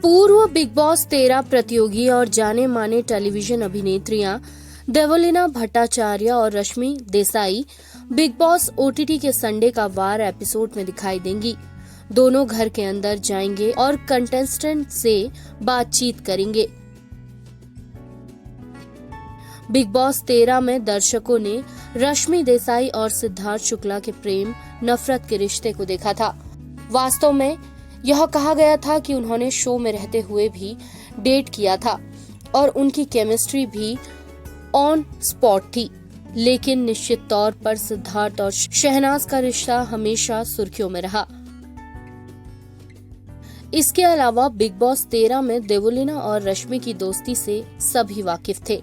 पूर्व big boss 13 प्रतियोगी और जाने माने टेलीविजन अभिनेत्रियां देवोलीना भट्टाचार्य और Rashmi Desai big boss OTT के संडे का वार एपिसोड में दिखाई देंगी। दोनों घर के अंदर जाएंगे और कंटेस्टेंट से बातचीत करेंगे। बिग बॉस 13 में दर्शकों ने रश्मि देसाई और सिद्धार्थ शुक्ला के प्रेम नफरत के रिश्ते को देखा था। वास्तव में यह कहा गया था कि उन्होंने शो में रहते हुए भी डेट किया था और उनकी केमिस्ट्री भी ऑन स्पॉट थी, लेकिन निश्चित तौर पर सिद्धार्थ और शहनाज का रिश्ता हमेशा सुर्खियों में रहा। इसके अलावा बिग बॉस 13 में देवोलीना और रश्मि की दोस्ती से सभी वाकिफ थे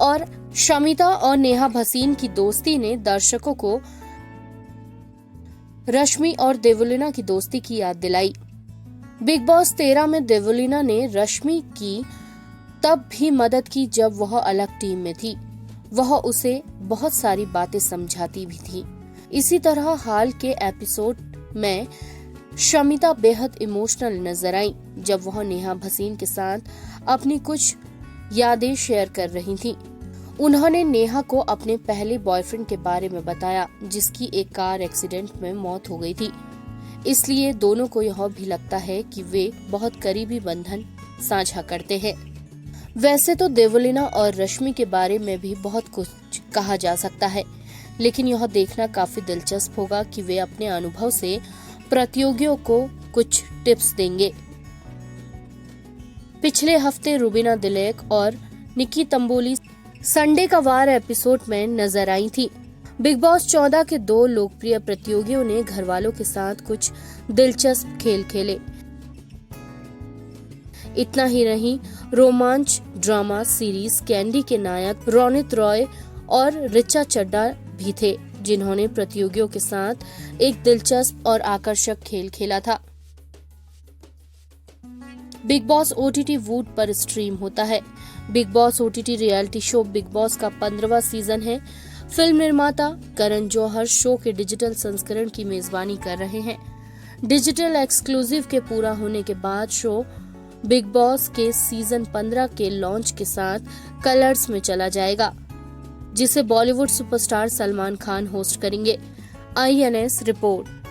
और शमिता और नेहा भसीन की दोस्ती ने दर्शकों को रश्मि और देवोलीना की दोस्ती की याद दिलाई। बिग बॉस 13 में देवोलीना ने रश्मि की तब भी मदद की जब वह अलग टीम में थी। वह उसे बहुत सारी बातें समझाती भी थी। इसी तरह हाल के एपिसोड में शमिता बेहद इमोशनल नजर आई जब वह नेहा भसीन के साथ अपनी कुछ यादें शेयर कर रही थी। उन्होंने नेहा को अपने पहले बॉयफ्रेंड के बारे में बताया जिसकी एक कार एक्सीडेंट में मौत हो गई थी। इसलिए दोनों को यह भी लगता है कि वे बहुत करीबी बंधन साझा करते हैं। वैसे तो देवोलीना और रश्मि के बारे में भी बहुत कुछ कहा जा सकता है, लेकिन यह देखना काफी दिलचस्प होगा कि वे अपने अनुभव से प्रतियोगियों को कुछ टिप्स देंगे। पिछले हफ्ते रुबीना दिलेक और निकी तंबोली संडे का वार एपिसोड में नजर आई थी। बिग बॉस 14 के दो लोकप्रिय प्रतियोगियों ने घरवालों के साथ कुछ दिलचस्प खेल खेले। इतना ही नहीं, रोमांच ड्रामा सीरीज कैंडी के नायक रोनित रॉय और रिचा चड्ढा भी थे, जिन्होंने प्रतियोगियों के साथ एक दिलचस्प और आकर्षक खेल खेला था। बिग बॉस ओटीटी वूट पर स्ट्रीम होता है। Big boss OTT reality show big boss का 15वां सीजन है। फिल्म निर्माता करण जौहर शो के डिजिटल संस्करण की मेजबानी कर रहे हैं। डिजिटल एक्सक्लूसिव के पूरा होने के बाद शो बिग बॉस के सीजन 15 के लॉन्च के साथ कलर्स में चला जाएगा, जिसे बॉलीवुड सुपरस्टार सलमान खान होस्ट करेंगे। INS report.